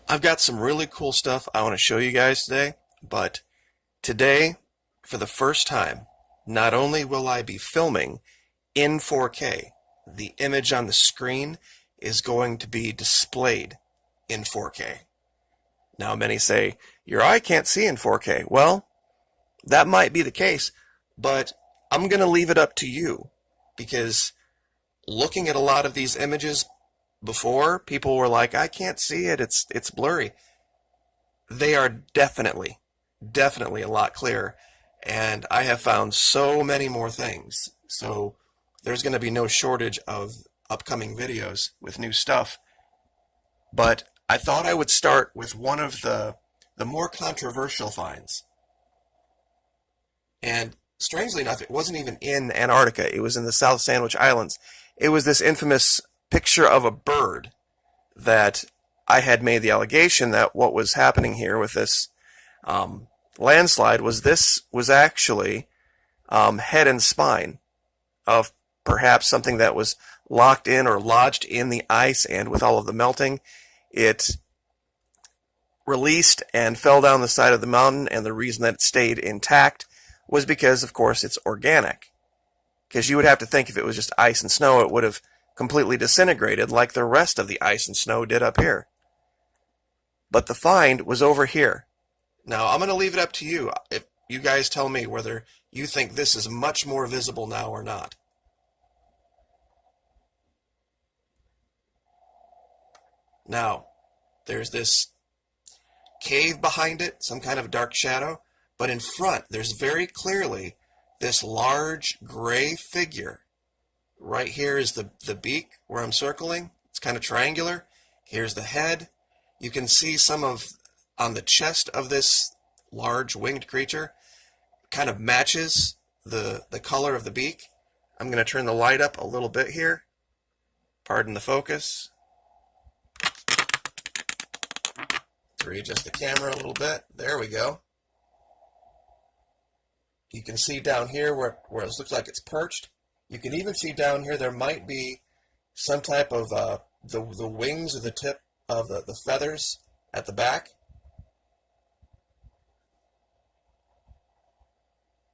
I've got some really cool stuff I want to show you guys today, but today, for the first time, not only will I be filming in 4K, the image on the screen is going to be displayed in 4K. Now, many say, your eye can't see in 4K. Well, that might be the case, but I'm going to leave it up to you, because looking at a lot of these images before, people were like, I can't see it, it's blurry. They are definitely a lot clearer, and I have found so many more things. So there's going to be no shortage of upcoming videos with new stuff. But I thought I would start with one of the more controversial finds. And strangely enough, it wasn't even in Antarctica. It was in the South Sandwich Islands. It was this infamous picture of a bird that I had made the allegation that what was happening here with this landslide was actually head and spine of perhaps something that was locked in or lodged in the ice, and with all of the melting, it released and fell down the side of the mountain, and the reason that it stayed intact was because, of course, it's organic. Because you would have to think if it was just ice and snow, it would have completely disintegrated like the rest of the ice and snow did up here. But the find was over here. Now, I'm going to leave it up to you. If you guys tell me whether you think this is much more visible now or not. Now, there's this cave behind it, some kind of dark shadow, but in front, there's very clearly this large gray figure. Right here is the beak where I'm circling. It's kind of triangular. Here's the head. You can see some of on the chest of this large winged creature. Kind of matches the color of the beak. I'm going to turn the light up a little bit here. Pardon the focus. Readjust the camera a little bit. There we go. You can see down here where it looks like it's perched. You can even see down here there might be some type of the wings or the tip of the feathers at the back.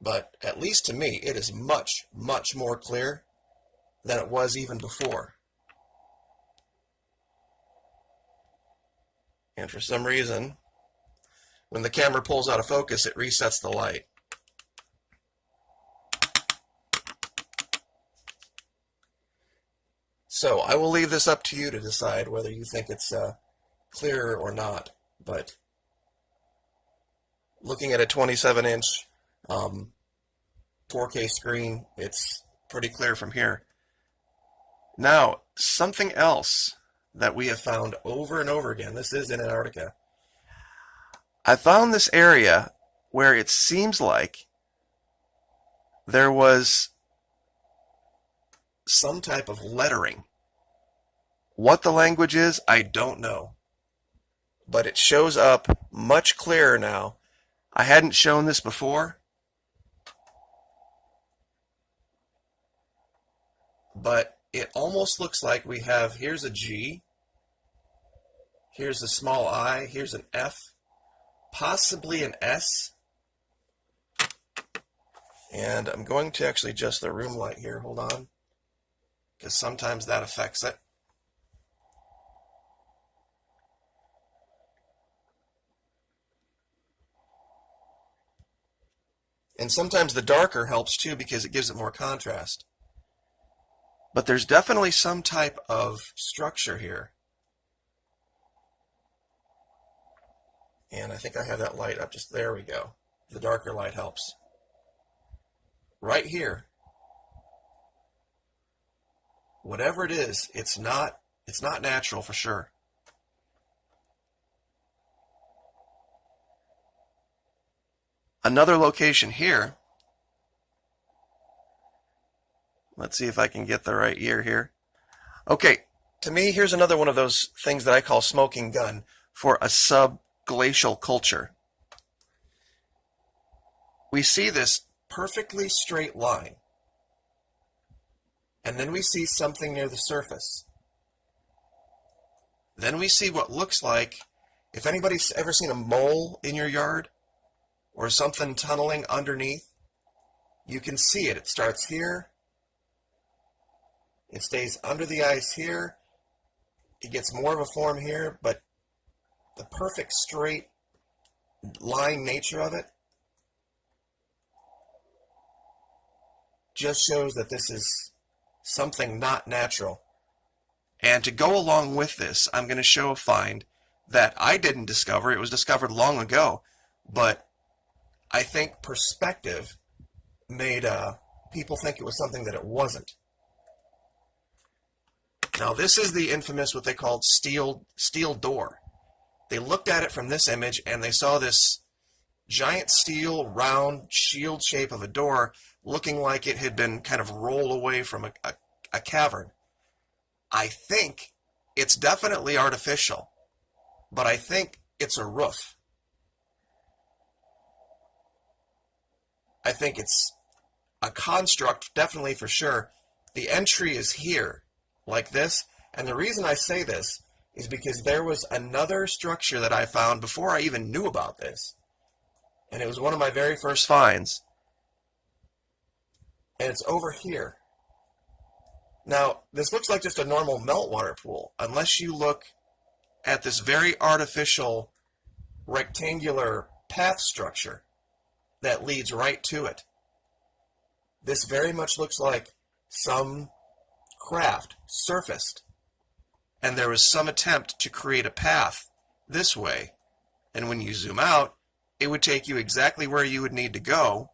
But at least to me, it is much, much more clear than it was even before. And for some reason, when the camera pulls out of focus, it resets the light. So I will leave this up to you to decide whether you think it's clearer or not. But looking at a 27-inch 4K screen, it's pretty clear from here. Now, something else that we have found over and over again. This is in Antarctica. I found this area where it seems like there was some type of lettering. What the language is, I don't know. But it shows up much clearer now. I hadn't shown this before, but it almost looks like we have, here's a G, here's a small I, here's an F, possibly an S. And I'm going to actually adjust the room light here, hold on, because sometimes that affects it. And sometimes the darker helps too, because it gives it more contrast. But there's definitely some type of structure here. And I think I have that light up. Just there we go. The darker light helps. Right here. Whatever it is, it's not natural for sure. Another location here. Let's see if I can get the right year here. Okay, to me, here's another one of those things that I call smoking gun for a subglacial culture. We see this perfectly straight line, and then we see something near the surface. Then we see what looks like If anybody's ever seen a mole in your yard or something tunneling underneath, you can see it. It starts here. It stays under the ice here. It gets more of a form here, but the perfect straight line nature of it just shows that this is something not natural. And to go along with this, I'm going to show a find that I didn't discover. It was discovered long ago, but I think perspective made people think it was something that it wasn't. Now this is the infamous, what they called steel door. They looked at it from this image and they saw this giant steel round shield shape of a door looking like it had been kind of rolled away from a cavern. I think it's definitely artificial, but I think it's a roof. I think it's a construct, definitely for sure. The entry is here, like this, and the reason I say this is because there was another structure that I found before I even knew about this, and it was one of my very first finds, and it's over here. Now, this looks like just a normal meltwater pool, unless you look at this very artificial rectangular path structure that leads right to it. This very much looks like some craft surfaced, and there was some attempt to create a path this way, and when you zoom out, it would take you exactly where you would need to go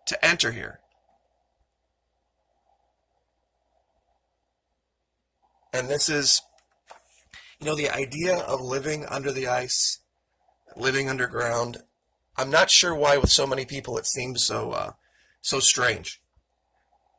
to enter here. And this is, the idea of living under the ice, living underground. I'm not sure why with so many people it seems so strange.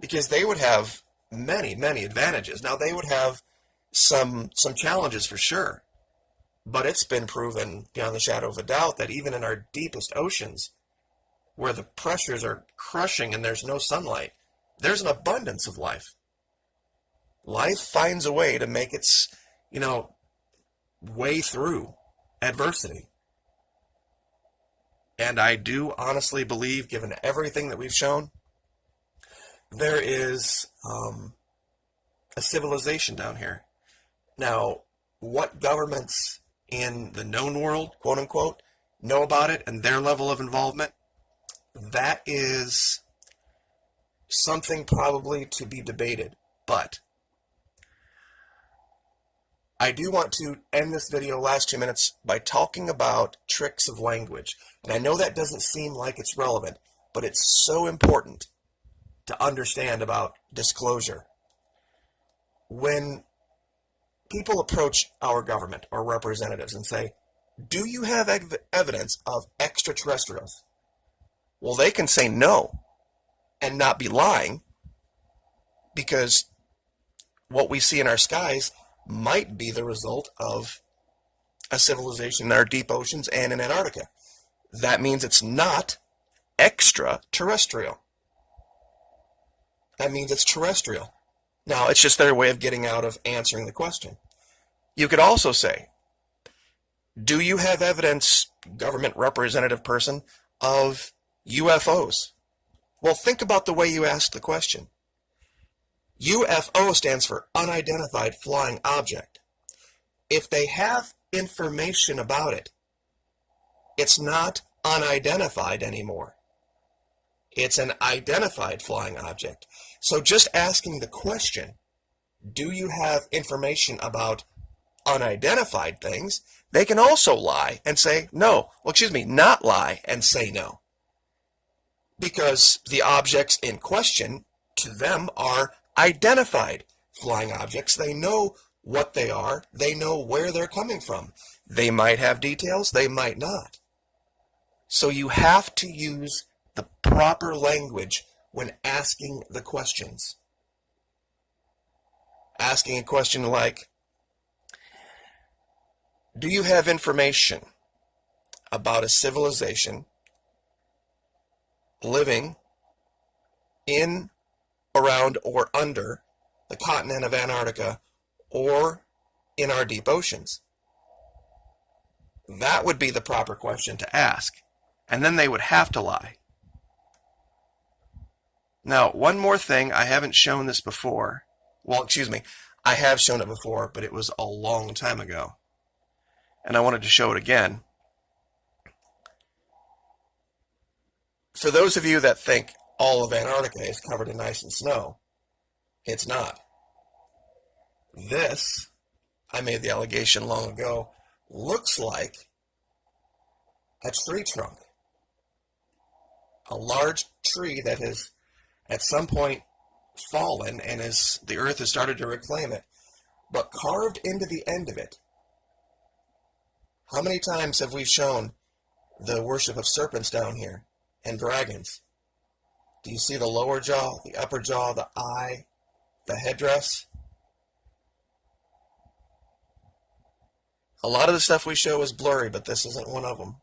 Because they would have many, many advantages. Now they would have some challenges for sure. But it's been proven beyond the shadow of a doubt that even in our deepest oceans, where the pressures are crushing and there's no sunlight, there's an abundance of life. Life finds a way to make its, way through adversity. And I do honestly believe, given everything that we've shown, there is a civilization down here. Now, what governments in the known world, quote unquote, know about it and their level of involvement, that is something probably to be debated. But I do want to end this video, last 2 minutes, by talking about tricks of language. And I know that doesn't seem like it's relevant, but it's so important to understand about disclosure. When people approach our government or representatives and say, do you have evidence of extraterrestrials? Well, they can say no and not be lying, because what we see in our skies might be the result of a civilization in our deep oceans and in Antarctica. That means it's not extraterrestrial. That means it's terrestrial. Now, it's just their way of getting out of answering the question. You could also say, do you have evidence, government representative person, of UFOs? Well, think about the way you asked the question. UFO stands for unidentified flying object. If they have information about it, it's not unidentified anymore. It's an identified flying object. So just asking the question, do you have information about unidentified things, they can also lie and say no. Well, not lie and say no. Because the objects in question, to them, are identified flying objects. They know what they are. They know where they're coming from. They might have details. They might not. So you have to use the proper language when asking the questions. Asking a question like, do you have information about a civilization living in, around, or under the continent of Antarctica or in our deep oceans? That would be the proper question to ask. And then they would have to lie. Now, one more thing, I haven't shown this before. Well, excuse me, I have shown it before, but it was a long time ago. And I wanted to show it again. For those of you that think all of Antarctica is covered in ice and snow, it's not. This, I made the allegation long ago, looks like a tree trunk. A large tree that has at some point fallen and the earth has started to reclaim it. But carved into the end of it, how many times have we shown the worship of serpents down here and dragons? Do you see the lower jaw, the upper jaw, the eye, the headdress? A lot of the stuff we show is blurry, but this isn't one of them.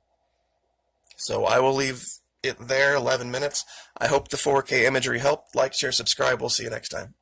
So I will leave it there, 11 minutes. I hope the 4K imagery helped. Like, share, subscribe. We'll see you next time.